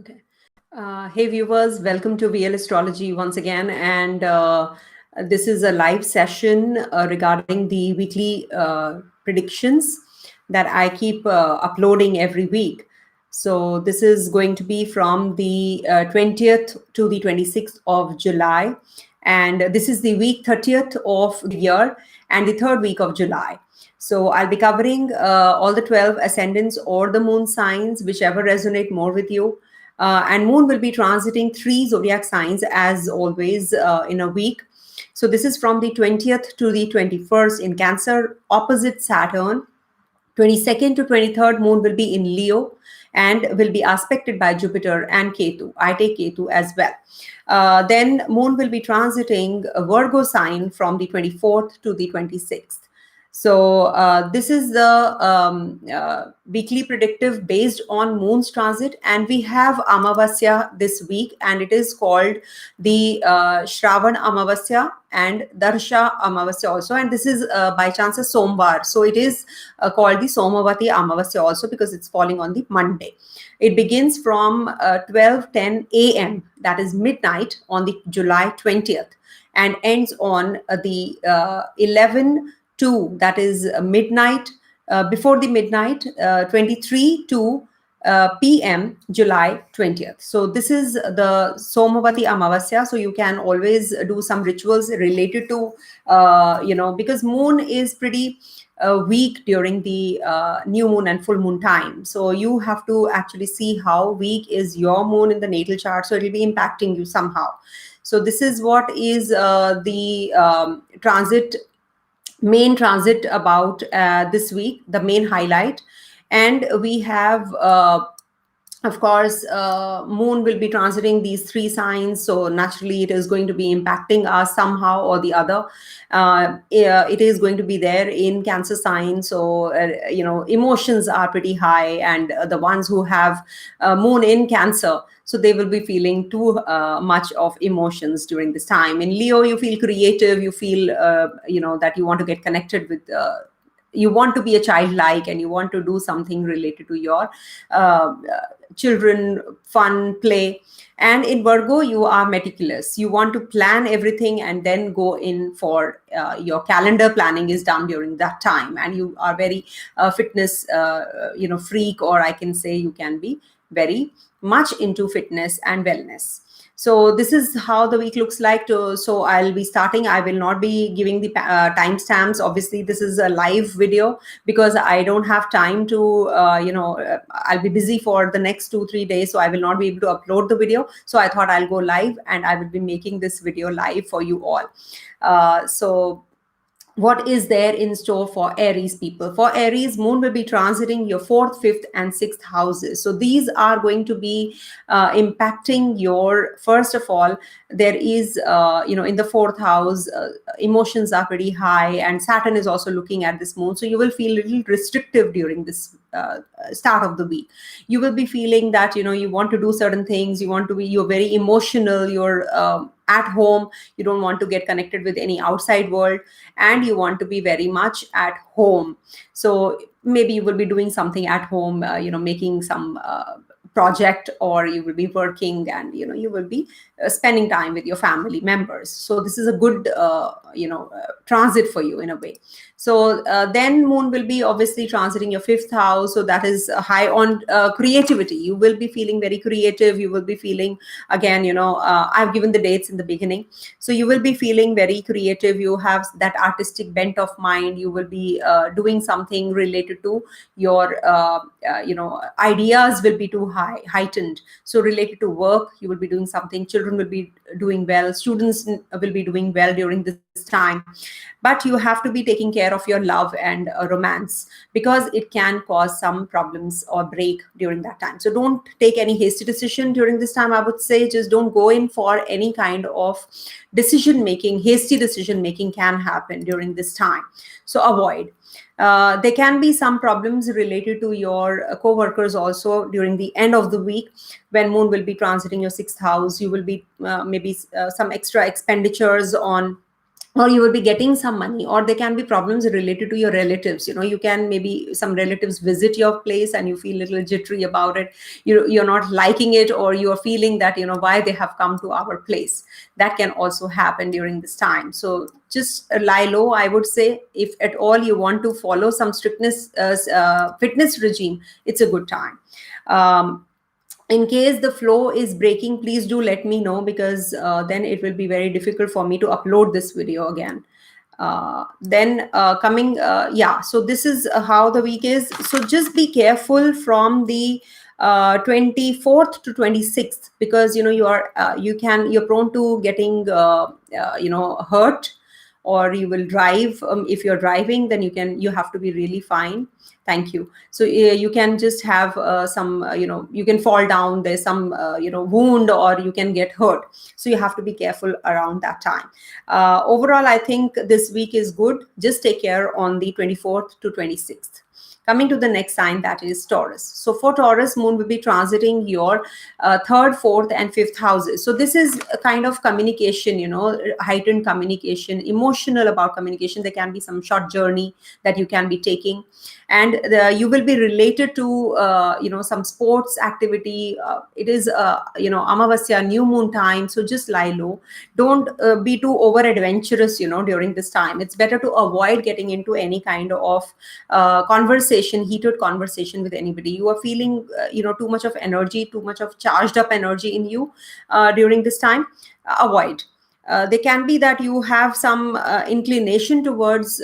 Okay. Hey viewers, welcome to VL Astrology once again. And this is a live session regarding the weekly predictions that I keep uploading every week. So this is going to be from the 20th to the 26th of July. And this is the week 30th of the year and the third week of July. So I'll be covering all the 12 ascendants or the moon signs, whichever resonate more with you. And moon will be transiting 3 zodiac signs as always in a week. So this is from the 20th to the 21st in Cancer, opposite Saturn. 22nd to 23rd, moon will be in Leo and will be aspected by Jupiter and Ketu. I take Ketu as well. Then moon will be transiting a Virgo sign from the 24th to the 26th. So this is the weekly predictive based on moon's transit, and we have Amavasya this week, and it is called the Shravan Amavasya and Darsha Amavasya also, and this is by chance a Somvar, so it is called the Somavati Amavasya also because it's falling on the Monday. It begins from 12:10 a.m., that is midnight, on the July 20th, and ends on the 11:02, that is midnight, before the midnight, 23:02 p.m. July 20th. So this is the Somavati Amavasya. So you can always do some rituals related to, because moon is pretty weak during the new moon and full moon time. So you have to actually see how weak is your moon in the natal chart. So it will be impacting you somehow. So this is what is the main transit about this week, the main highlight. And we have of course, moon will be transiting these 3 signs, so naturally it is going to be impacting us somehow or the other. It is going to be there in Cancer sign, so emotions are pretty high, and the ones who have moon in Cancer, so they will be feeling too much of emotions during this time. In Leo, you feel creative, you feel that you want to get connected with you want to be a childlike, and you want to do something related to your children, fun, play. And in Virgo, you are meticulous. You want to plan everything and then go in for your calendar planning is done during that time. And you are very fitness, freak, or I can say you can be very much into fitness and wellness. So this is how the week looks like. So I'll be starting. I will not be giving the timestamps. Obviously, this is a live video because I don't have time to, I'll be busy for the next 2-3 days. So I will not be able to upload the video. So I thought I'll go live and I will be making this video live for you all. So what is there in store for Aries people? For Aries, moon will be transiting your 4th, 5th, and 6th houses. So these are going to be impacting your, first of all, there is, in the 4th house, emotions are pretty high, and Saturn is also looking at this moon. So you will feel a little restrictive during this start of the week. You will be feeling that, you want to do certain things. You're very emotional. You're at home. You don't want to get connected with any outside world, and you want to be very much at home. So maybe you will be doing something at home, making some project, or you will be working, and you will be spending time with your family members. So this is a good transit for you in a way. So then moon will be obviously transiting your 5th house. So that is high on creativity. You will be feeling very creative. You will be feeling, again, I've given the dates in the beginning. So you will be feeling very creative. You have that artistic bent of mind. You will be doing something related to your, ideas will be too heightened. So related to work, you will be doing something. Children will be doing well. Students will be doing well during this time. But you have to be taking care of your love and romance, because it can cause some problems or break during that time. So don't take any hasty decision during this time. I would say just don't go in for any kind of decision making. Hasty decision making can happen during this time, so avoid. There can be some problems related to your co-workers also during the end of the week. When moon will be transiting your 6th house, you will be maybe some extra expenditures on or you will be getting some money, or there can be problems related to your relatives. You can, maybe some relatives visit your place and you feel a little jittery about it. You're not liking it, or you're feeling that, why they have come to our place. That can also happen during this time. So just lie low, I would say. If at all you want to follow some strictness, fitness regime, it's a good time. In case the flow is breaking, please do let me know, because then it will be very difficult for me to upload this video again. Then coming Yeah, so this is how the week is. So just be careful from the 24th to 26th, because you're prone to getting hurt, or you will drive. If you're driving, then you have to be really fine. Thank you. So you can just have some you can fall down, there's some wound, or you can get hurt. So you have to be careful around that time. Overall, I think this week is good. Just take care on the 24th to 26th. Coming to the next sign, that is Taurus. So for Taurus, moon will be transiting your third, fourth, and fifth houses. So this is a kind of communication, heightened communication, emotional about communication. There can be some short journey that you can be taking, and you will be related to some sports activity. It is Amavasya, new moon time. So just lie low. Don't be too over adventurous during this time. It's better to avoid getting into any kind of heated conversation with anybody. You are feeling too much of energy, too much of charged up energy in you during this time. Avoid. There can be that you have some inclination towards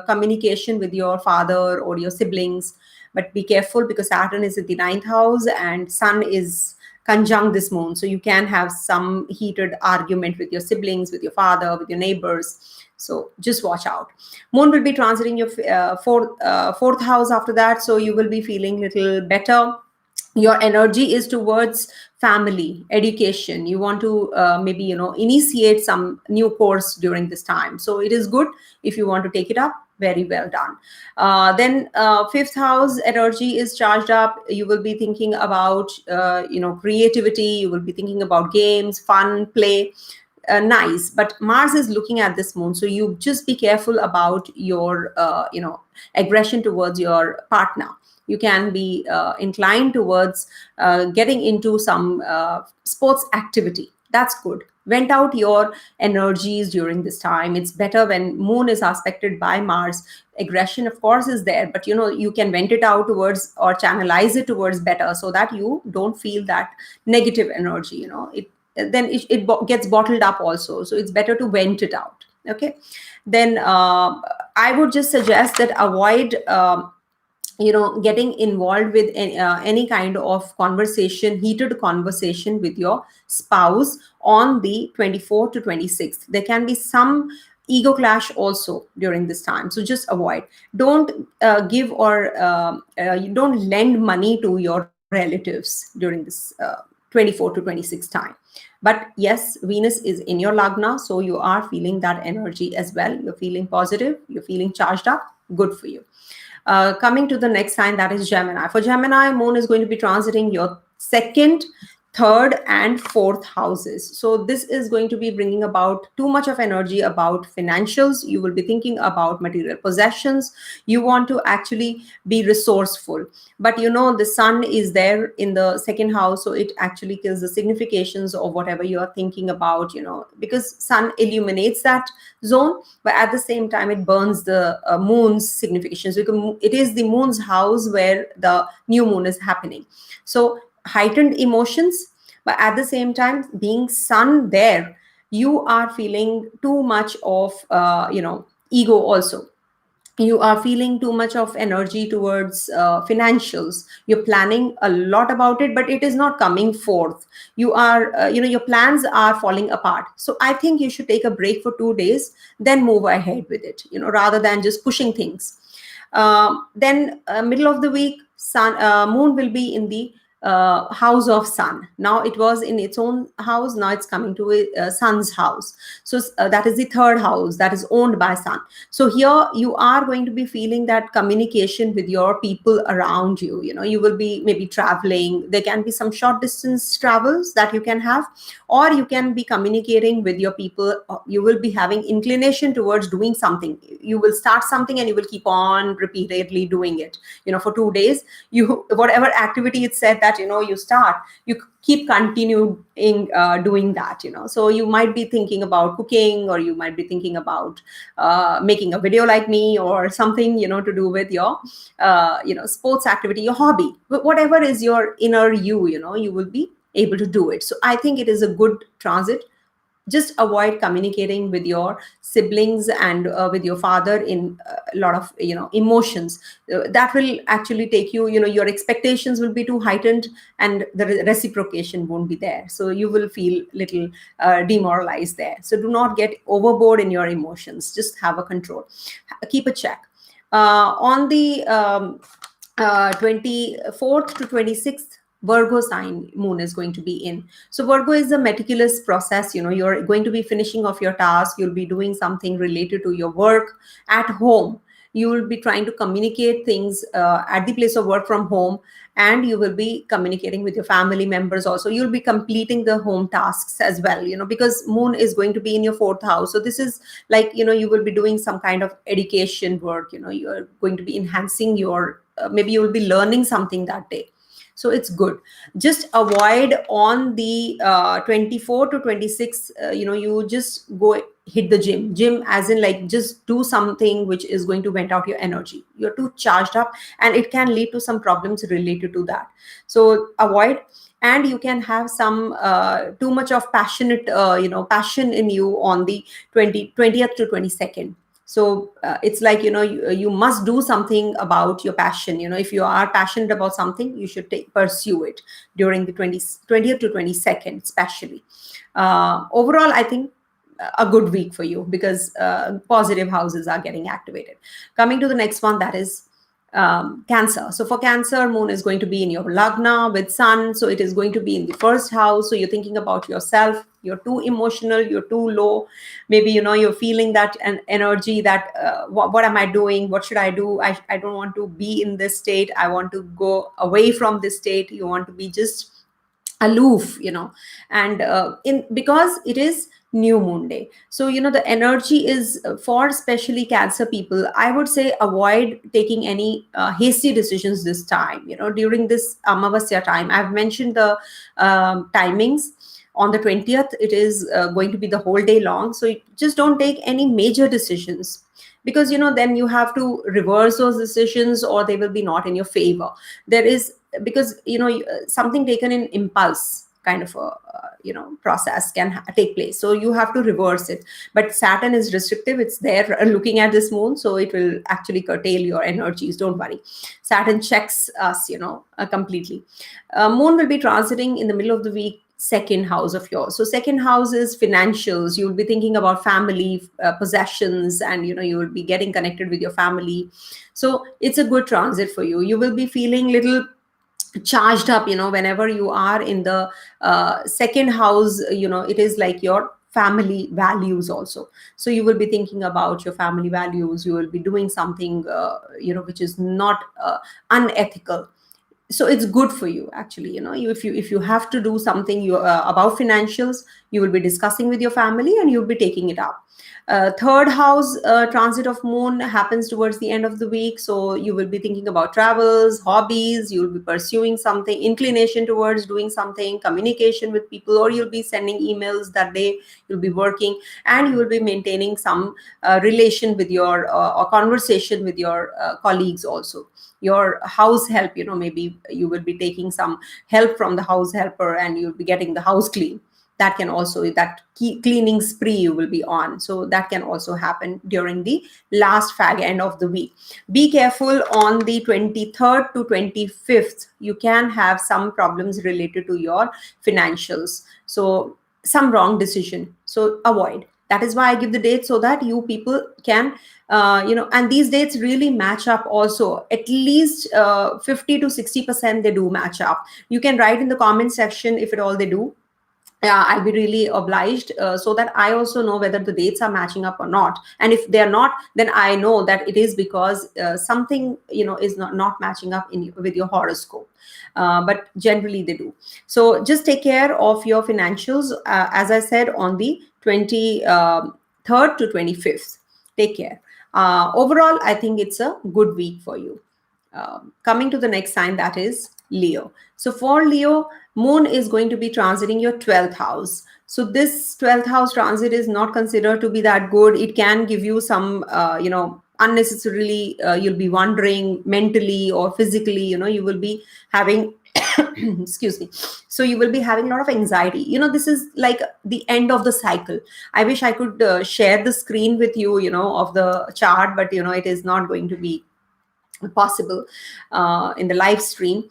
communication with your father or your siblings, but be careful, because Saturn is in the ninth house and Sun is conjunct this moon. So you can have some heated argument with your siblings, with your father, with your neighbors. So just watch out. Moon will be transiting your fourth house after that. So you will be feeling a little better. Your energy is towards family, education. You want to maybe initiate some new course during this time. So it is good if you want to take it up. Very well done. Then fifth house energy is charged up. You will be thinking about creativity. You will be thinking about games, fun, play. Nice, but Mars is looking at this moon, so you just be careful about your aggression towards your partner. You can be inclined towards getting into some sports activity. That's good. Vent out your energies during this time. It's better when moon is aspected by Mars. Aggression, of course, is there, but you can vent it out towards, or channelize it towards better, so that you don't feel that negative energy. It gets bottled up also. So it's better to vent it out. Okay. Then I would just suggest that avoid getting involved with any kind of heated conversation with your spouse on the 24th to 26th. There can be some ego clash also during this time. So just avoid. Don't give or you don't lend money to your relatives during this 24 to 26 time. But yes, Venus is in your Lagna, so you are feeling that energy as well. You're feeling positive, you're feeling charged up. Good for you. Coming to the next sign, that is Gemini. For Gemini, moon is going to be transiting your second, third, and fourth houses. So this is going to be bringing about too much of energy about financials. You will be thinking about material possessions. You want to actually be resourceful, but the sun is there in the second house, so it actually kills the significations of whatever you are thinking about, because sun illuminates that zone, but at the same time it burns the moon's significations, because it is the moon's house where the new moon is happening. So heightened emotions, but at the same time, being sun there, you are feeling too much of ego also. You are feeling too much of energy towards financials. You're planning a lot about it, but it is not coming forth. You are your plans are falling apart. So I think you should take a break for 2 days, then move ahead with it, rather than just pushing things. Then middle of the week, moon will be in the house of sun. Now it was in its own house, now it's coming to a sun's house. So that is the third house that is owned by sun. So here you are going to be feeling that communication with your people around you. You will be maybe traveling. There can be some short distance travels that you can have, or you can be communicating with your people. You will be having inclination towards doing something. You will start something and you will keep on repeatedly doing it, for 2 days. You, whatever activity it said that you start, you keep continuing doing that. So you might be thinking about cooking, or you might be thinking about making a video like me, or something to do with your sports activity, your hobby. Whatever is your inner you will be able to do it. So I think it is a good transit. Just avoid communicating with your siblings and with your father in a lot of emotions. That will actually take you, your expectations will be too heightened, and the reciprocation won't be there, so you will feel little demoralized there. So do not get overboard in your emotions. Just have a control, keep a check. On the 24th to 26th, Virgo sign moon is going to be in. So Virgo is a meticulous process. You're going to be finishing off your task. You'll be doing something related to your work at home. You will be trying to communicate things at the place of work from home, and you will be communicating with your family members also. You'll be completing the home tasks as well, because moon is going to be in your fourth house. So this is like, you will be doing some kind of education work. You're going to be enhancing your, maybe you will be learning something that day. So it's good. Just avoid on the 24 to 26, you just go hit the gym as in, like, just do something which is going to vent out your energy. You're too charged up, and it can lead to some problems related to that. So avoid. And you can have some too much of passionate passion in you on the 20th to 22nd. So it's like, you must do something about your passion. If you are passionate about something, you should pursue it during the 20th to 22nd especially. Overall, I think a good week for you, because positive houses are getting activated. Coming to the next one, that is Cancer. So for Cancer, moon is going to be in your Lagna with sun. So it is going to be in the first house. So you're thinking about yourself. You're too emotional. You're too low. Maybe, you're feeling that an energy that what am I doing? What should I do? I don't want to be in this state. I want to go away from this state. You want to be just aloof, and in because it is new moon day. So the energy is for especially Cancer people. I would say avoid taking any hasty decisions this time. During this Amavasya time, I've mentioned the timings. On the 20th, it is going to be the whole day long. So just don't take any major decisions, because then you have to reverse those decisions, or they will be not in your favor. There is, because something taken in impulse kind of a process can take place, so you have to reverse it. But Saturn is restrictive. It's there looking at this moon, so it will actually curtail your energies. Don't worry, Saturn checks us completely. Moon will be transiting in the middle of the week, second house of yours. So second house is financials. You'll be thinking about family, possessions, and you will be getting connected with your family. So it's a good transit for you. You will be feeling little charged up whenever you are in the second house. It is like your family values also. So you will be thinking about your family values. You will be doing something which is not unethical. So it's good for you actually. If you have to do something about financials, you will be discussing with your family, and you'll be taking it up. Third house transit of moon happens towards the end of the week, so you will be thinking about travels, hobbies. You will be pursuing something, inclination towards doing something, communication with people, or you'll be sending emails that day. You'll be working, and you will be maintaining some relation with your or conversation with your colleagues also. Your house help, maybe you will be taking some help from the house helper, and you'll be getting the house clean. That can also, that cleaning spree you will be on. So that can also happen during the last fag end of the week. Be careful on the 23rd to 25th. You can have some problems related to your financials. So some wrong decision. So avoid. That is why I give the dates, so that you people can, and these dates really match up also. At least 50 to 60% they do match up. You can write in the comment section if at all they do. Yeah, I'll be really obliged, so that I also know whether the dates are matching up or not. And if they're not, then I know that it is because something, is not matching up with your horoscope. But generally they do. So just take care of your financials, as I said, on the 23rd to 25th. Take care. Overall, I think it's a good week for you. Coming to the next sign, that is Leo. So for Leo, Moon is going to be transiting your 12th house. So this 12th house transit is not considered to be that good. It can give you some, unnecessarily, you'll be wondering mentally or physically, you will be having, excuse me. So you will be having a lot of anxiety. This is like the end of the cycle. I wish I could share the screen with you, of the chart, but, it is not going to be possible in the live stream.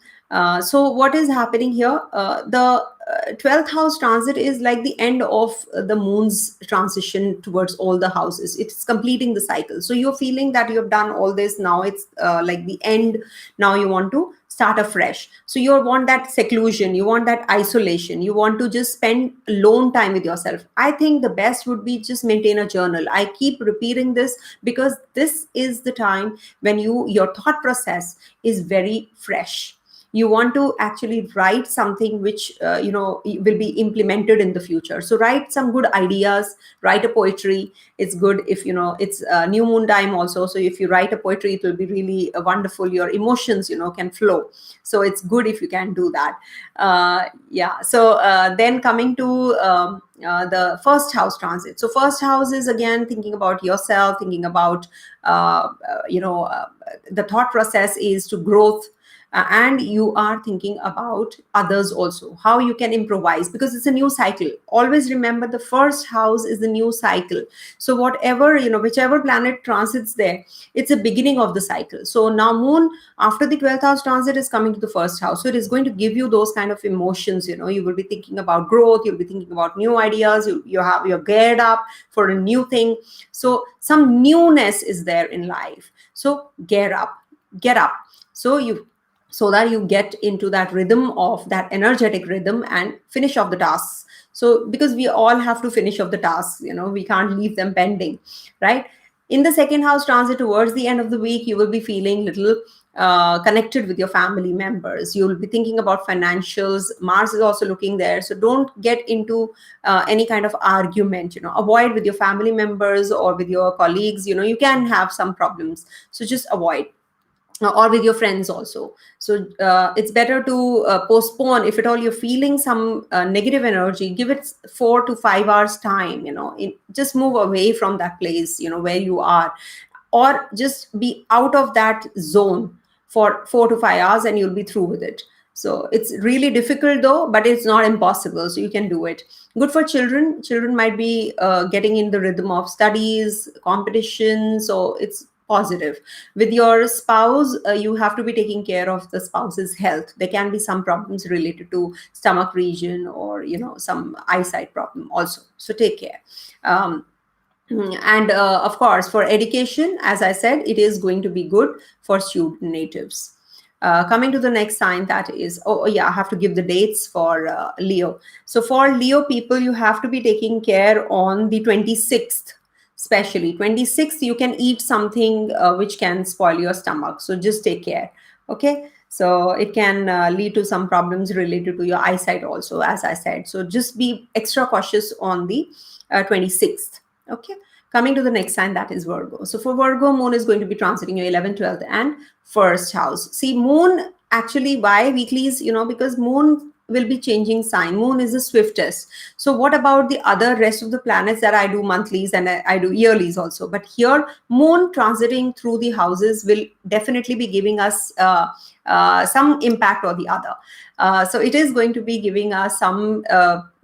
So what is happening here? The 12th house transit is like the end of the moon's transition towards all the houses. It's completing the cycle. So you're feeling that you've done all this. Now it's like the end. Now you want to start afresh. So you want that seclusion. You want that isolation. You want to just spend alone time with yourself. I think the best would be just maintain a journal. I keep repeating this because this is the time when your thought process is very fresh. You want to actually write something which will be implemented in the future. So write some good ideas, write a poetry. It's good if it's new moon time also. So if you write a poetry, it will be really wonderful. Your emotions can flow. So it's good if you can do that. So then coming to the first house transit. So first house is again thinking about yourself, thinking about the thought process is to growth. And you are thinking about others also, how you can improvise, because it's a new cycle. Always remember, the first house is the new cycle. So whatever, whichever planet transits there, it's a beginning of the cycle. So now moon, after the 12th house transit, is coming to the first house. So it is going to give you those kind of emotions. You will be thinking about growth. You'll be thinking about new ideas. You're geared up for a new thing. So some newness is there in life. So gear up, get up. So that you get into that rhythm, of that energetic rhythm, and finish off the tasks. So because we all have to finish off the tasks, we can't leave them pending, right? In the second house transit, towards the end of the week, you will be feeling little connected with your family members. You'll be thinking about financials. Mars is also looking there. So don't get into any kind of argument, avoid with your family members or with your colleagues. You can have some problems. So just avoid. Or with your friends also. So it's better to postpone. If at all you're feeling some negative energy, give it 4 to 5 hours time. Just move away from that place where you are, or just be out of that zone for 4 to 5 hours, and you'll be through with it. So it's really difficult though, but it's not impossible. So you can do it. Good for children. Children might be getting in the rhythm of studies, competition. So it's positive. With your spouse, you have to be taking care of the spouse's health. There can be some problems related to stomach region, or some eyesight problem also. So take care. And of course, for education, as I said, it is going to be good for student natives. Coming to the next sign, that is, I have to give the dates for Leo. So for Leo people, you have to be taking care on the 26th. Especially 26th, you can eat something which can spoil your stomach. So just take care. Okay. So it can lead to some problems related to your eyesight also, as I said. So just be extra cautious on the 26th. Okay. Coming to the next sign, that is Virgo. So for Virgo, moon is going to be transiting your 11th, 12th, and first house. See, moon, actually, why weeklies? Because moon will be changing sign. Moon is the swiftest. So what about the other rest of the planets that I do monthlies and I do yearlies also? But here, moon transiting through the houses will definitely be giving us some impact or the other. So it is going to be giving us some,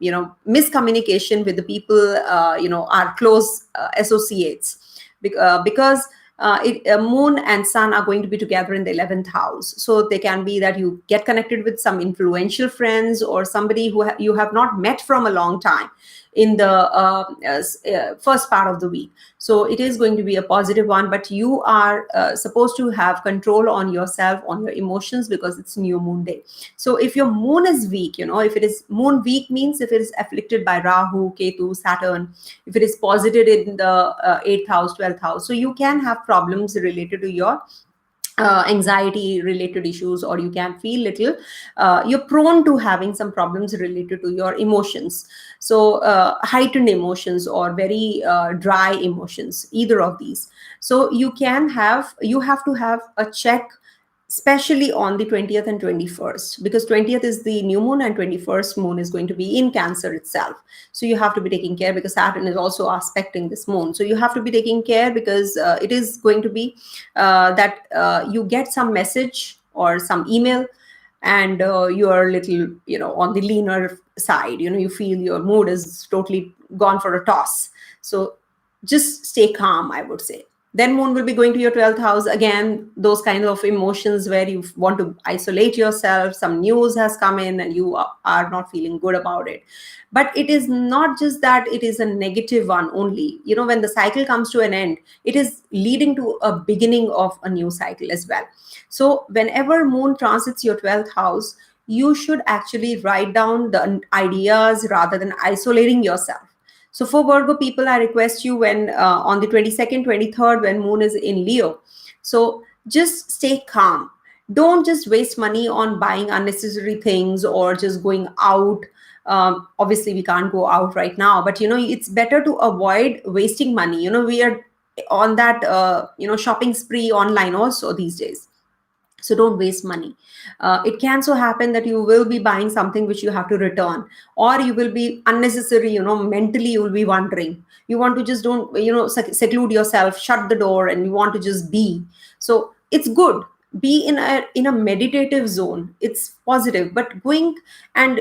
miscommunication with the people, our close associates, because moon and sun are going to be together in the 11th house. So they can be that you get connected with some influential friends, or somebody who you have not met from a long time. in the first part of the week. So it is going to be a positive one, but you are supposed to have control on yourself, on your emotions, because it's new moon day. So if your moon is weak, if it is moon weak, means if it is afflicted by Rahu, Ketu, Saturn, if it is posited in the 8th house, 12th house, so you can have problems related to your anxiety related issues, or you can feel little you're prone to having some problems related to your emotions. So heightened emotions or very dry emotions, either of these. So you have to have a check, especially on the 20th and 21st, because 20th is the new moon and 21st moon is going to be in Cancer itself. So you have to be taking care, because Saturn is also aspecting this moon. So you have to be taking care, because it is going to be that you get some message or some email, and you are a little, on the leaner side, you feel your mood is totally gone for a toss. So just stay calm, I would say. Then moon will be going to your 12th house. Again, those kinds of emotions where you want to isolate yourself. Some news has come in and you are not feeling good about it. But it is not just that it is a negative one only. When the cycle comes to an end, it is leading to a beginning of a new cycle as well. So whenever moon transits your 12th house, you should actually write down the ideas rather than isolating yourself. So for Virgo people, I request you, when on the 22nd, 23rd, when moon is in Leo, so just stay calm. Don't just waste money on buying unnecessary things or just going out. Obviously, we can't go out right now, but it's better to avoid wasting money. We are on that shopping spree online also these days. So don't waste money. It can so happen that you will be buying something which you have to return, or you will be unnecessary, mentally you will be wondering. You want to just don't, seclude yourself, shut the door, and you want to just be. So it's good. Be in a meditative zone. It's positive, but going and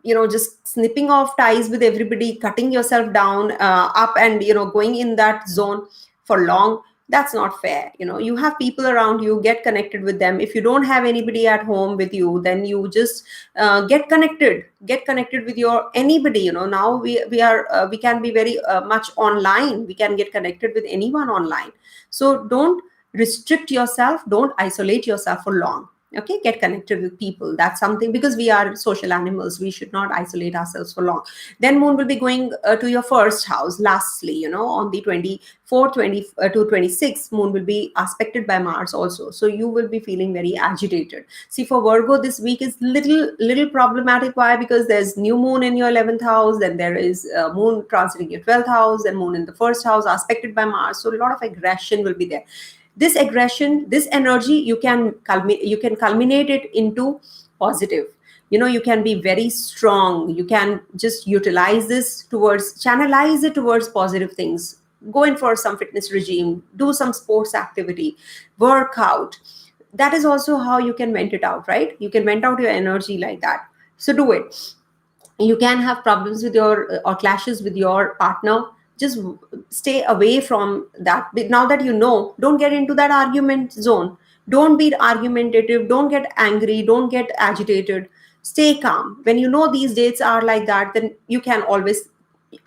just snipping off ties with everybody, cutting yourself down up, and going in that zone for long, that's not fair. You have people around you, get connected with them. If you don't have anybody at home with you, then you just get connected with your anybody. Now we can be very much online. We can get connected with anyone online. So don't restrict yourself, don't isolate yourself for long. Okay, get connected with people. That's something, because we are social animals, we should not isolate ourselves for long. Then moon will be going to your first house. Lastly, on the 24th, 20 to 26th, moon will be aspected by Mars also. So you will be feeling very agitated. See, for Virgo, this week is little problematic. Why? Because there's new moon in your 11th house, then there is moon transiting your 12th house, then moon in the first house aspected by Mars. So a lot of aggression will be there. This aggression, this energy, you can culminate it into positive. You can be very strong. You can just utilize this towards, channelize it towards positive things. Go in for some fitness regime, do some sports activity, work out. That is also how you can vent it out, right? You can vent out your energy like that. So do it. You can have problems with your or clashes with your partner. Just stay away from that. Now that don't get into that argument zone. Don't be argumentative, don't get angry, don't get agitated. Stay calm. When these dates are like that, then you can always,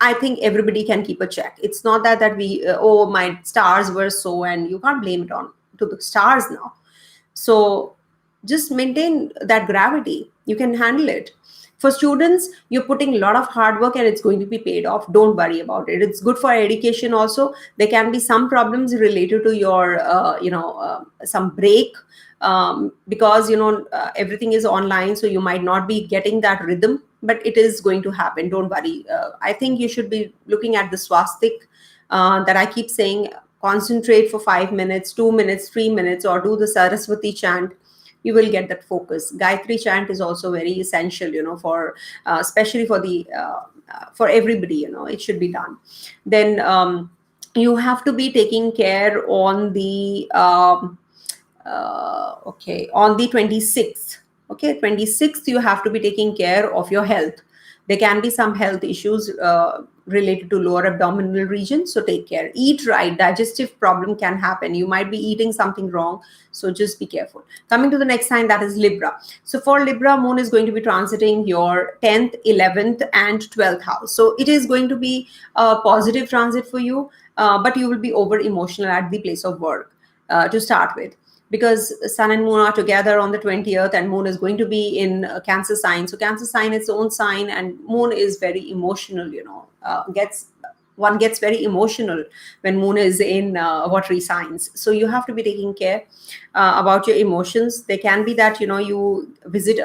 I think everybody can keep a check. It's not that we oh, my stars were so, and you can't blame it on to the stars now. So just maintain that gravity. You can handle it. For students, you're putting a lot of hard work and it's going to be paid off. Don't worry about it. It's good for education also. There can be some problems related to your some break, because everything is online, so you might not be getting that rhythm, but it is going to happen. Don't worry. I think you should be looking at the swastik that I keep saying. Concentrate for 5 minutes, 2 minutes, 3 minutes, or do the Saraswati chant. You will get that focus. Gayatri chant is also very essential, for especially for the for everybody. It should be done. Then you have to be taking care on the on the 26th. Okay, 26th, you have to be taking care of your health. There can be some health issues related to lower abdominal region, so take care. Eat right. Digestive problem can happen. You might be eating something wrong, so just be careful. Coming to the next sign, that is Libra. So for Libra, moon is going to be transiting your 10th, 11th and 12th house. So it is going to be a positive transit for you, but you will be over emotional at the place of work to start with, because sun and moon are together on the 20th, and moon is going to be in Cancer sign. So Cancer sign is its own sign, and moon is very emotional, one gets very emotional when moon is in watery signs. So you have to be taking care about your emotions. There can be that you visit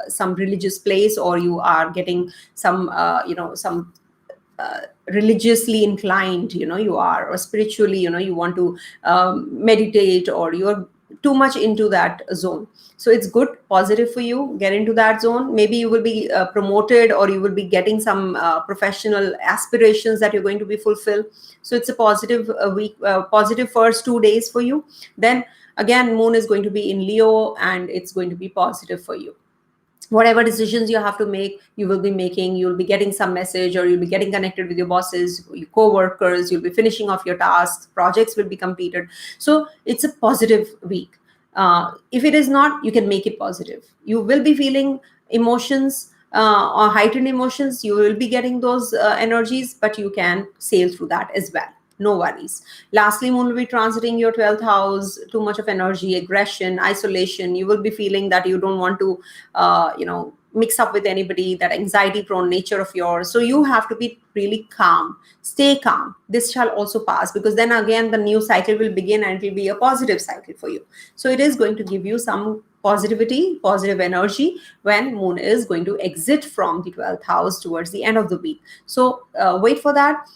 some religious place, or you are getting some some religiously inclined, you are, or spiritually, you want to meditate, or you're too much into that zone. So it's good, positive for you. Get into that zone. Maybe you will be promoted, or you will be getting some professional aspirations that you're going to be fulfilled. So it's a positive week, positive first 2 days for you. Then again, moon is going to be in Leo, and it's going to be positive for you. Whatever decisions you have to make, you will be making. You'll be getting some message, or you'll be getting connected with your bosses, your co-workers. You'll be finishing off your tasks. Projects will be completed. So it's a positive week. If it is not, you can make it positive. You will be feeling emotions, or heightened emotions. You will be getting those energies, but you can sail through that as well. No worries. Lastly, moon will be transiting your 12th house. Too much of energy, aggression, isolation. You will be feeling that you don't want to mix up with anybody, that anxiety prone nature of yours. So you have to be really calm. Stay calm. This shall also pass, because then again the new cycle will begin, and it will be a positive cycle for you. So it is going to give you some positivity, positive energy, when moon is going to exit from the 12th house towards the end of the week. So wait for that.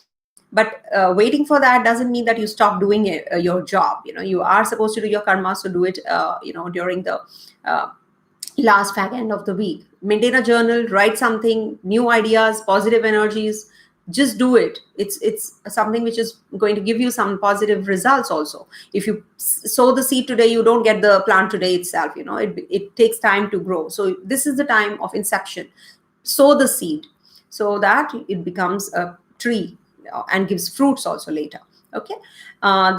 But waiting for that doesn't mean that you stop doing your job. You are supposed to do your karma, so do it during the last fag end of the week. Maintain a journal, write something, new ideas, positive energies. Just do it. It's something which is going to give you some positive results also. If you sow the seed today, you don't get the plant today itself. It takes time to grow. So this is the time of inception. Sow the seed so that it becomes a tree and gives fruits also later. Okay.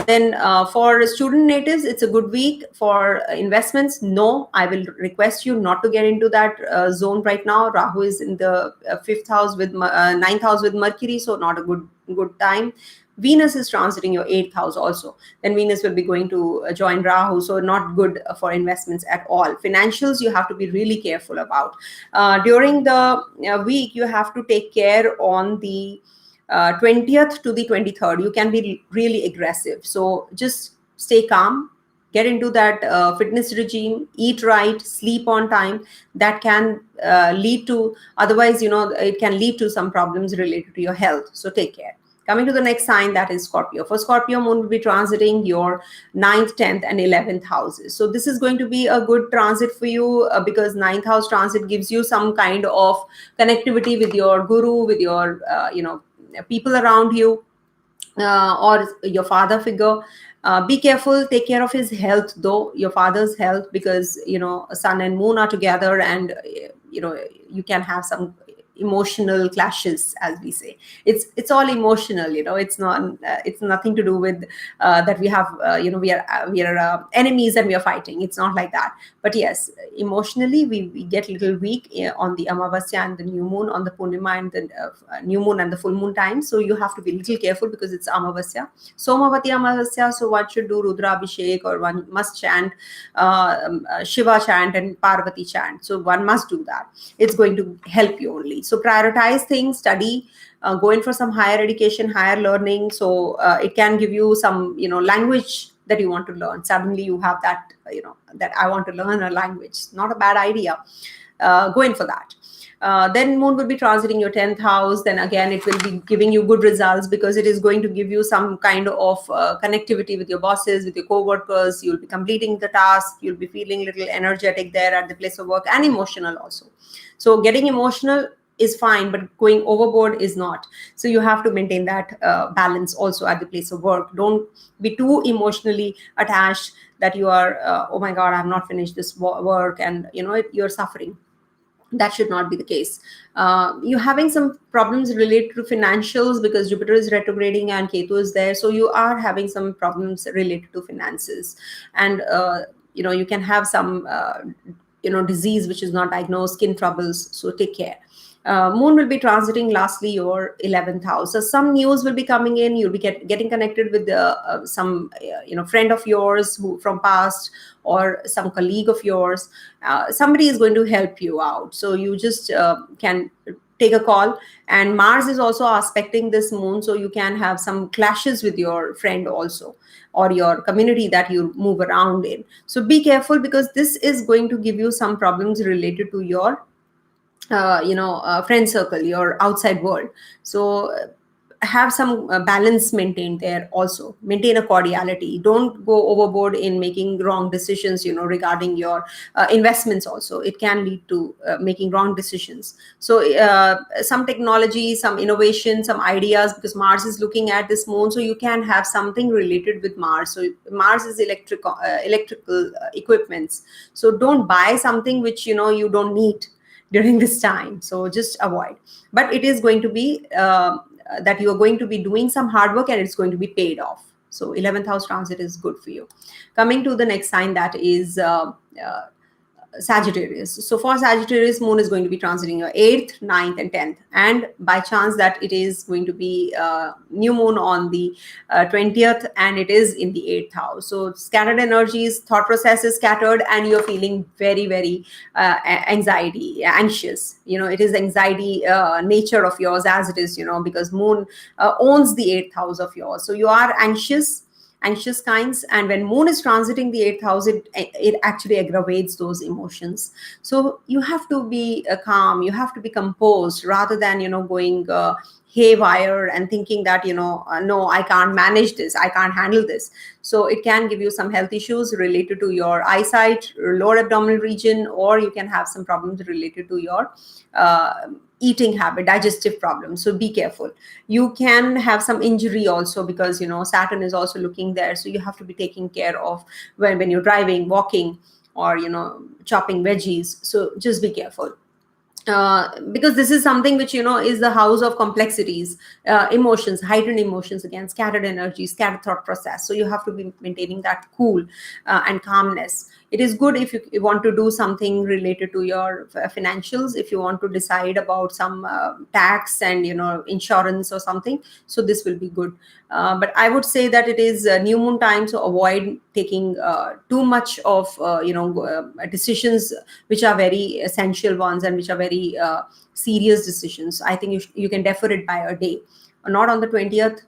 Then for student natives, it's a good week. For investments, no, I will request you not to get into that zone right now. Rahu is in the 5th house with 9th house with Mercury, so not a good time. Venus is transiting your 8th house also. Then Venus will be going to join Rahu, so not good for investments at all. Financials, you have to be really careful about. During the week, you have to take care on the 20th to the 23rd. You can be really aggressive. So just stay calm, get into that fitness regime, eat right, sleep on time. That can lead to, otherwise, it can lead to some problems related to your health. So take care. Coming to the next sign, that is Scorpio. For Scorpio, moon will be transiting your 9th, 10th and 11th houses. So this is going to be a good transit for you because 9th house transit gives you some kind of connectivity with your guru, with your, people around you, or your father figure. Be careful, take care of his health, though, your father's health, because sun and moon are together, and you can have some emotional clashes, as we say. It's all emotional. It's not, it's nothing to do with that we have we are enemies and we are fighting. It's not like that. But yes, emotionally we get a little weak on the Amavasya and the new moon, on the Purnima and the new moon and the full moon time. So you have to be a little careful because it's Amavasya, Somavati Amavasya. So one should do Rudra Abhishek, or one must chant Shiva chant and Parvati chant. So one must do that. It's going to help you only. So prioritize things, study, go in for some higher education, higher learning. So it can give you some, language that you want to learn. Suddenly you have that, that I want to learn a language. Not a bad idea. Go in for that. Then moon will be transiting your 10th house. Then again, it will be giving you good results because it is going to give you some kind of connectivity with your bosses, with your co-workers. You'll be completing the task. You'll be feeling a little energetic there at the place of work, and emotional also. So getting emotional is fine, but going overboard is not. So you have to maintain that balance also at the place of work. Don't be too emotionally attached that you are, oh my God, I have not finished this work, and you're suffering. That should not be the case. You're having some problems related to financials because Jupiter is retrograding and Ketu is there. So you are having some problems related to finances. And, you can have some, disease which is not diagnosed, skin troubles. So take care. Moon will be transiting lastly your 11th house. So some news will be coming in. You'll be getting connected with some friend of yours who from past, or some colleague of yours. Somebody is going to help you out, so you just can take a call. And Mars is also aspecting this moon, so you can have some clashes with your friend also, or your community that you move around in. So be careful, because this is going to give you some problems related to your friend circle, your outside world. So have some balance maintained there. Also maintain a cordiality, don't go overboard in making wrong decisions, regarding your investments. Also it can lead to making wrong decisions. So some technology, some innovation, some ideas, because Mars is looking at this moon, so you can have something related with Mars. So Mars is electrical equipments, so don't buy something which you don't need during this time. So just avoid. But it is going to be that you are going to be doing some hard work and it's going to be paid off. So 11th house transit is good for you. Coming to the next sign, that is Sagittarius. So for Sagittarius, moon is going to be transiting your 8th, 9th, and 10th. And by chance that it is going to be new moon on the 20th, and it is in the 8th house. So scattered energies, thought process is scattered, and you're feeling very, very anxious. It is anxiety nature of yours, as it is, because moon owns the 8th house of yours. So you are anxious kinds, and when moon is transiting the 8th house, it actually aggravates those emotions. So you have to be calm, you have to be composed, rather than going haywire and thinking that no, I can't manage this, I can't handle this. So it can give you some health issues related to your eyesight, lower abdominal region, or you can have some problems related to your eating habit, digestive problems. So be careful. You can have some injury also, because Saturn is also looking there. So you have to be taking care of when you're driving, walking, or chopping veggies. So just be careful. Because this is something which is the house of complexities, emotions, heightened emotions, again scattered energy, scattered thought process. So you have to be maintaining that cool and calmness. It is good if you want to do something related to your financials, if you want to decide about some tax and insurance or something. So this will be good. But I would say that it is new moon time, so avoid taking too much of decisions which are very essential ones, and which are very serious decisions. I think you can defer it by a day, not on the 20th.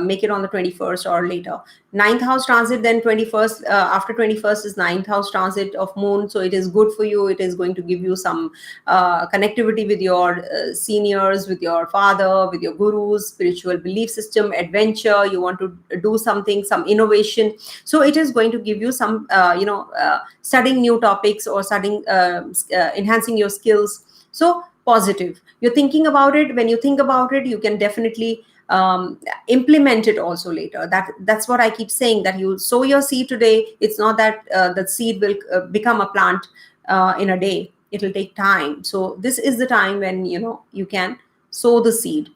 Make it on the 21st or later. 9th house transit, then 21st. After 21st is 9th house transit of moon, so it is good for you. It is going to give you some connectivity with your seniors, with your father, with your gurus, spiritual belief system, adventure. You want to do something, some innovation. So it is going to give you some studying new topics, or studying enhancing your skills. So positive, you're thinking about it. When you think about it, you can definitely implement it also later. That's what I keep saying, that you sow your seed today. It's not that the seed will become a plant in a day. It will take time. So this is the time when you can sow the seed.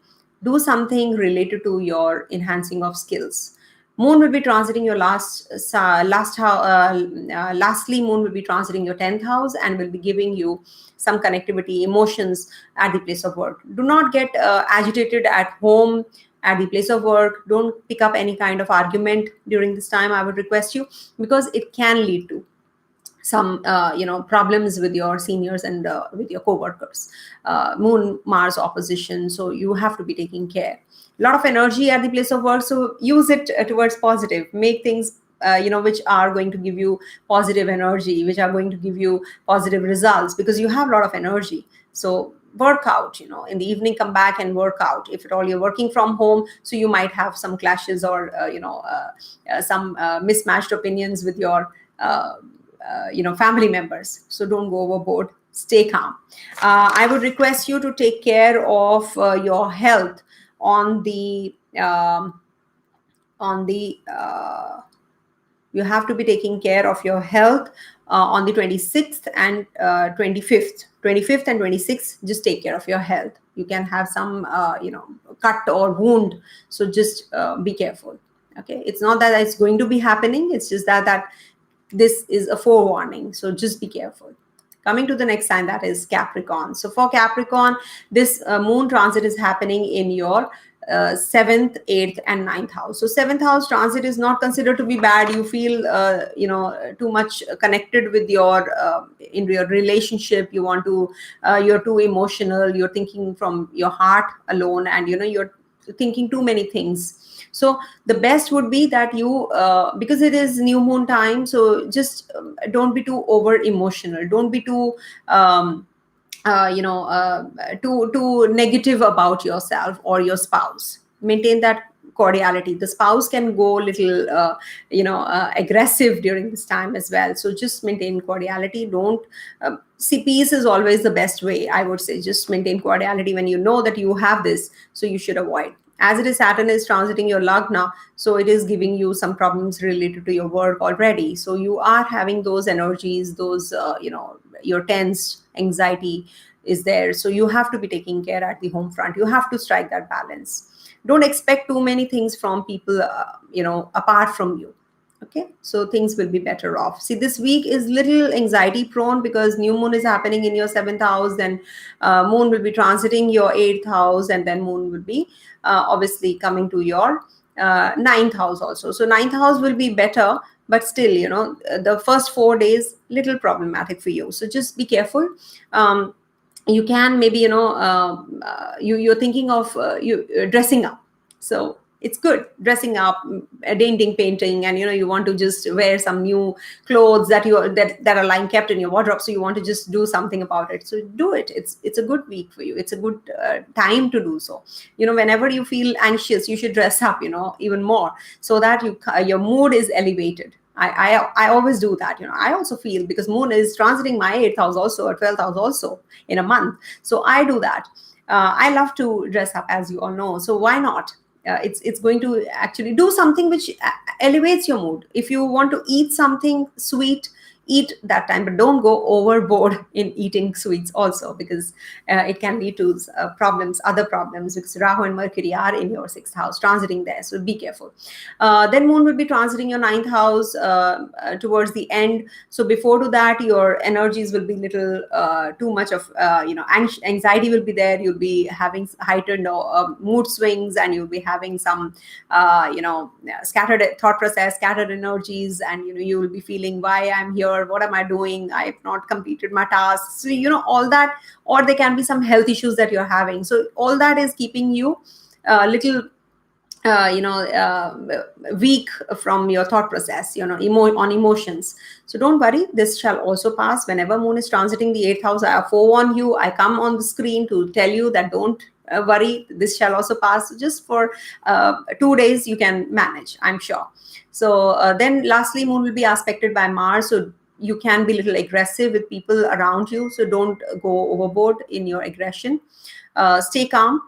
Do something related to your enhancing of skills. Moon will be transiting your lastly, moon will be transiting your 10th house, and will be giving you some connectivity, emotions at the place of work. Do not get agitated at home, at the place of work. Don't pick up any kind of argument during this time, I would request you, because it can lead to some problems with your seniors and with your co-workers. Moon Mars opposition, so you have to be taking care. A lot of energy at the place of work, so use it towards positive. Make things which are going to give you positive energy, which are going to give you positive results, because you have a lot of energy. So work out, in the evening, come back and work out. If at all you're working from home, so you might have some clashes, or some mismatched opinions with your family members. So don't go overboard. Stay calm. I would request you to take care of your health on the You have to be taking care of your health on the 26th and 25th. 25th and 26th, just take care of your health. You can have some cut or wound, so just be careful. Okay, it's not that it's going to be happening, it's just that this is a forewarning, so just be careful. Coming to the next sign, that is Capricorn. So for Capricorn, this moon transit is happening in your 7th, 8th, and 9th house. So 7th house transit is not considered to be bad. You feel too much connected with your in your relationship. You want to you're too emotional. You're thinking from your heart alone, and you're thinking too many things. So the best would be that you because it is new moon time, so just don't be too over emotional, don't be too too negative about yourself or your spouse. Maintain that cordiality. The spouse can go a little aggressive during this time as well, so just maintain cordiality. Don't see, peace is always the best way, I would say. Just maintain cordiality when you know that you have this, so you should avoid. As it is, Saturn is transiting your Lagna, so it is giving you some problems related to your work already. So you are having those energies, those your tense anxiety is there. So you have to be taking care at the home front. You have to strike that balance. Don't expect too many things from people, apart from you. Okay, so things will be better off. See, this week is little anxiety prone because new moon is happening in your 7th house, then moon will be transiting your 8th house, and then moon will be obviously coming to your 9th house also. So 9th house will be better, but still, the first 4 days little problematic for you. So just be careful. You can maybe you're thinking of you dressing up, so it's good, dressing up, painting, and you want to just wear some new clothes that are lying kept in your wardrobe, so you want to just do something about it. So do it. It's a good week for you. It's a good time to do so. Whenever you feel anxious, you should dress up even more, so that your mood is elevated. I always do that. I also feel, because moon is transiting my 8th house also, or 12th house also in a month, so I do that. I love to dress up, as you all know, so why not? It's going to actually do something which elevates your mood. If you want to eat something sweet, eat that time, but don't go overboard in eating sweets also, because it can lead to other problems, because Rahu and Mercury are in your 6th house transiting there, so be careful. Then moon will be transiting your 9th house towards the end. So before to that, your energies will be little too much of anxiety will be there. You'll be having heightened mood swings, and you'll be having some scattered thought process, scattered energies, and you will be feeling, why I'm here, what am I doing, I have not completed my tasks. So all that, or there can be some health issues that you're having. So all that is keeping you little weak from your thought process, on emotions. So don't worry, this shall also pass. Whenever moon is transiting the 8th house, I forewarn you, I come on the screen to tell you that don't worry, this shall also pass. Just for 2 days you can manage, I'm sure. So then lastly, moon will be aspected by Mars, so you can be a little aggressive with people around you, so don't go overboard in your aggression. Stay calm.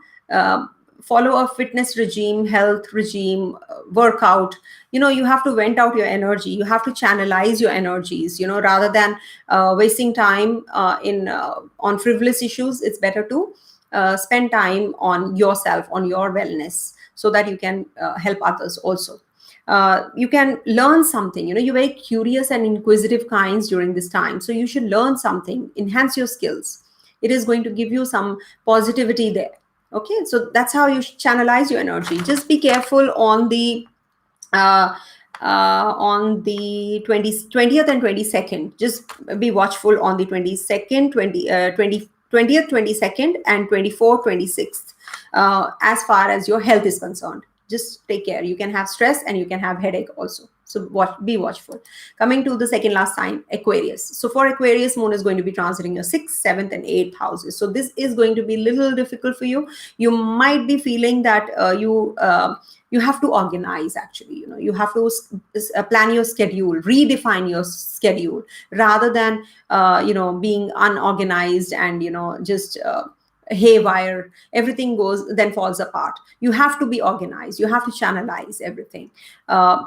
Follow a fitness regime, health regime, workout. You have to vent out your energy. You have to channelize your energies, rather than wasting time on frivolous issues. It's better to spend time on yourself, on your wellness, so that you can help others also. You can learn something. You're very curious and inquisitive kinds during this time, so you should learn something, enhance your skills. It is going to give you some positivity there. Okay, so that's how you channelize your energy. Just be careful on the 20th and 22nd. Just be watchful on the 22nd, 20th, 22nd, and 24th, 26th. As far as your health is concerned, just take care. You can have stress and you can have headache also. So be watchful. Coming to the second last sign, Aquarius. So for Aquarius, moon is going to be transiting your 6th, 7th, and 8th houses. So this is going to be a little difficult for you. You might be feeling that you have to organize. Actually, you have to plan your schedule, redefine your schedule, rather than being unorganized and just haywire, everything goes, then falls apart. You have to be organized, you have to channelize everything.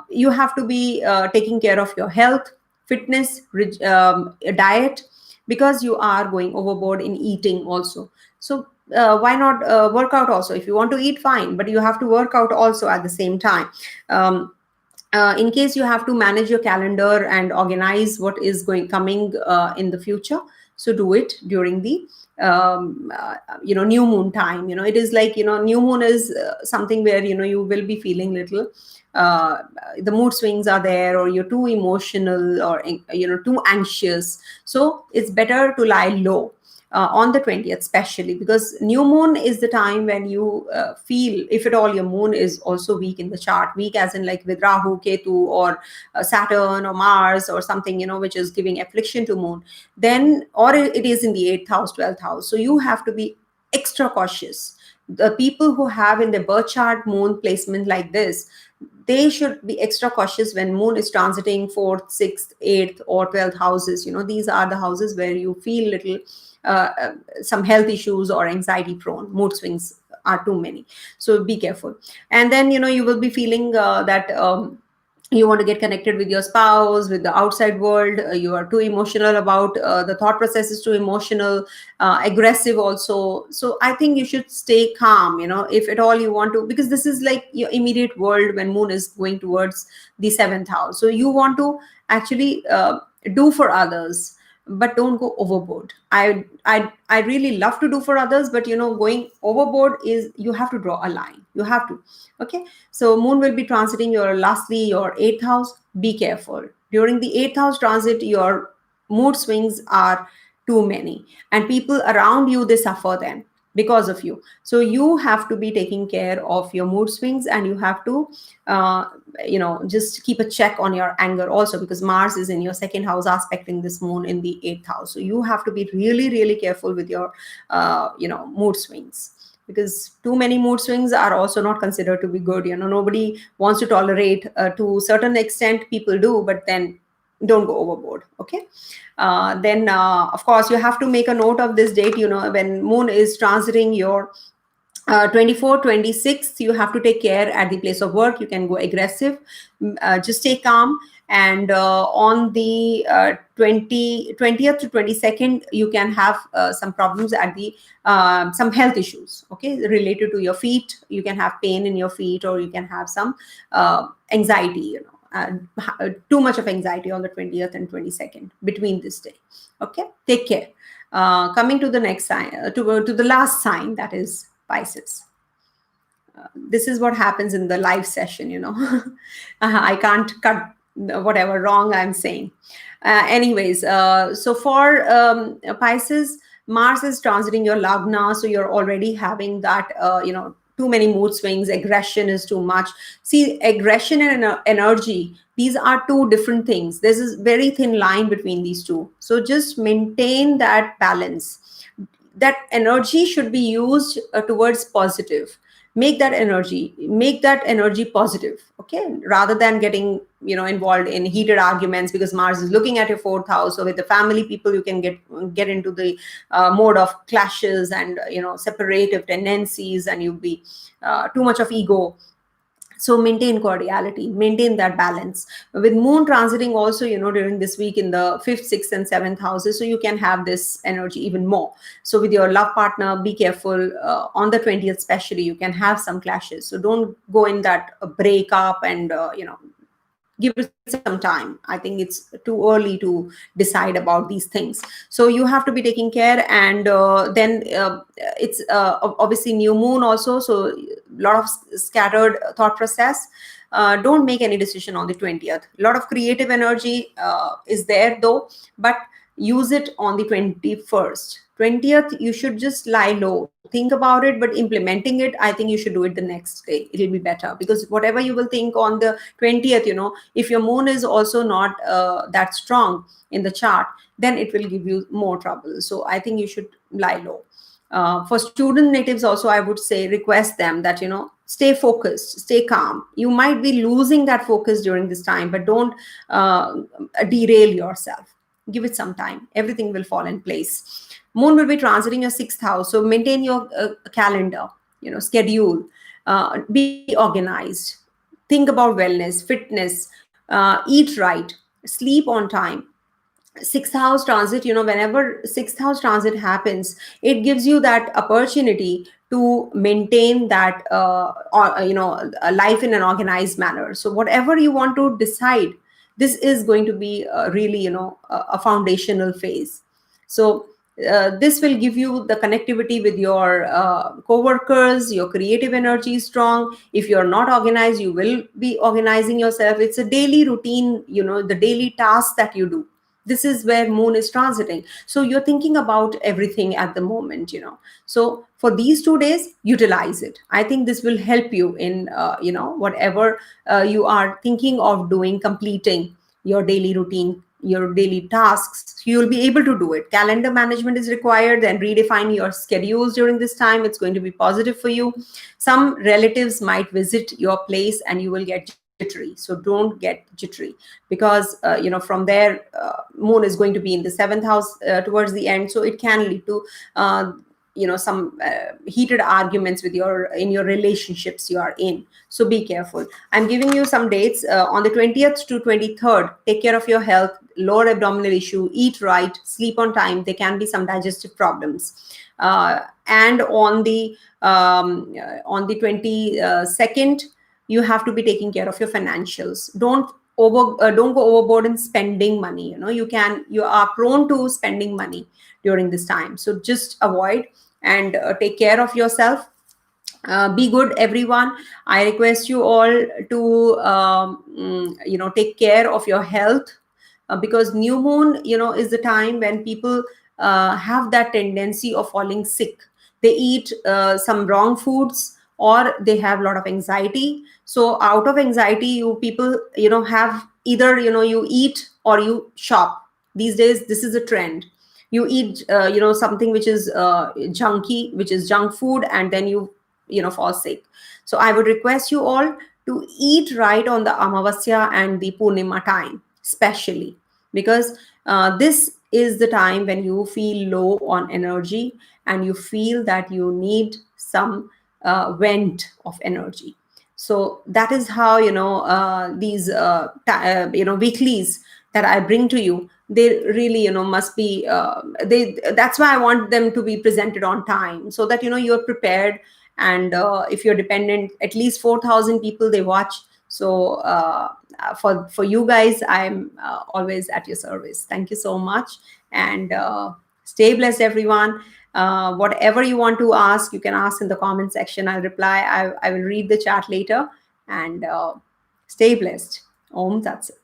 You have to be taking care of your health, fitness, diet, because you are going overboard in eating also. So why not work out also? If you want to eat, fine, but you have to work out also at the same time. In case you have to manage your calendar and organize what is coming in the future, so do it during the new moon time. It is like, new moon is something where you will be feeling little, uh, the mood swings are there, or you're too emotional, or too anxious. So it's better to lie low on the 20th, especially because new moon is the time when you feel, if at all your moon is also weak in the chart, weak as in like with Rahu, Ketu, or Saturn or Mars or something, which is giving affliction to moon, then, or it is in the 8th house, 12th house. So you have to be extra cautious. The people who have in their birth chart moon placement like this, they should be extra cautious when moon is transiting 4th, 6th, 8th, or 12th houses. These are the houses where you feel little some health issues or anxiety prone. Mood swings are too many, so be careful. And then you will be feeling that you want to get connected with your spouse, with the outside world. You are too emotional about the thought process is too emotional, aggressive also. So I think you should stay calm, if at all you want to, because this is like your immediate world when moon is going towards the 7th house. So you want to actually do for others, but don't go overboard. I really love to do for others, but going overboard is, you have to draw a line, you have to. Okay, so moon will be transiting lastly your 8th house. Be careful during the 8th house transit. Your mood swings are too many, and people around you, they suffer then because of you. So you have to be taking care of your mood swings, and you have to just keep a check on your anger also, because Mars is in your 2nd house aspecting this moon in the 8th house. So you have to be really, really careful with your mood swings, because too many mood swings are also not considered to be good. Nobody wants to tolerate, to certain extent people do, but then don't go overboard. Okay, then of course you have to make a note of this date. When moon is transiting your 24, 26, you have to take care at the place of work. You can go aggressive, just stay calm. And on the 20th to 22nd, you can have some problems at the some health issues, okay, related to your feet. You can have pain in your feet, or you can have some anxiety, too much of anxiety on the 20th and 22nd between this day. Okay, take care. Coming to the next sign, to the last sign, that is Pisces. This is what happens in the live session. I can't cut whatever wrong I'm saying. Anyways, so for Pisces, Mars is transiting your Lagna, so you're already having that too many mood swings. Aggression is too much. See, aggression and energy, these are two different things. There's a very thin line between these two. So just maintain that balance. That energy should be used towards positive. Make that energy positive, okay, rather than getting involved in heated arguments, because Mars is looking at your 4th house. So with the family people, you can get into the mode of clashes and separative tendencies, and you'll be too much of ego. So maintain cordiality, maintain that balance. With moon transiting also during this week in the 5th, 6th, and 7th houses, so you can have this energy even more. So with your love partner, be careful. On the 20th especially, you can have some clashes, so don't go in that breakup and give it some time. I think it's too early to decide about these things. So you have to be taking care. And then it's obviously new moon also, so a lot of scattered thought process. Don't make any decision on the 20th. A lot of creative energy is there though, but use it on the 21st. 20th, you should just lie low, think about it, but implementing it, I think you should do it the next day. It'll be better, because whatever you will think on the 20th, if your moon is also not that strong in the chart, then it will give you more trouble. So I think you should lie low. For student natives also, I would say, request them that stay focused, stay calm. You might be losing that focus during this time, but don't derail yourself. Give it some time. Everything will fall in place. Moon will be transiting your 6th house. So maintain your calendar, schedule, be organized, think about wellness, fitness, eat right, sleep on time. Sixth house transit, whenever sixth house transit happens, it gives you that opportunity to maintain that a life in an organized manner. So whatever you want to decide, this is going to be really a foundational phase. So this will give you the connectivity with your co-workers. Your creative energy is strong. If you're not organized, you will be organizing yourself. It's a daily routine, the daily tasks that you do. This is where moon is transiting, so you're thinking about everything at the moment. So for these 2 days, utilize it. I think this will help you in whatever you are thinking of doing, completing your daily routine, your daily tasks. You will be able to do it. Calendar management is required, and redefine your schedules during this time. It's going to be positive for you. Some relatives might visit your place and you will get jittery, so don't get jittery, because from there, moon is going to be in the 7th house towards the end, so it can lead to some heated arguments with your relationships you are in. So be careful. I'm giving you some dates. On the 20th to 23rd, take care of your health, lower abdominal issue, eat right, sleep on time. There can be some digestive problems. And on the 22nd, you have to be taking care of your financials. Don't go overboard in spending money. You are prone to spending money during this time, so just avoid and take care of yourself. Be good, everyone. I request you all to take care of your health, because new moon is the time when people have that tendency of falling sick. They eat some wrong foods, or they have a lot of anxiety. So out of anxiety, you people have either you eat or you shop. These days this is a trend. You eat something which is junky, which is junk food, and then you fall sick. So I would request you all to eat right on the Amavasya and the Purnima time, especially because this is the time when you feel low on energy and you feel that you need some vent of energy. So that is how these weeklies that I bring to you, they really must be that's why I want them to be presented on time, so that you're prepared. And if you're dependent, at least 4,000 people they watch. So for you guys, I'm always at your service. Thank you so much, and stay blessed, everyone. Whatever you want to ask, you can ask in the comment section. I'll reply. I will read the chat later, and stay blessed. Om Tat Sat.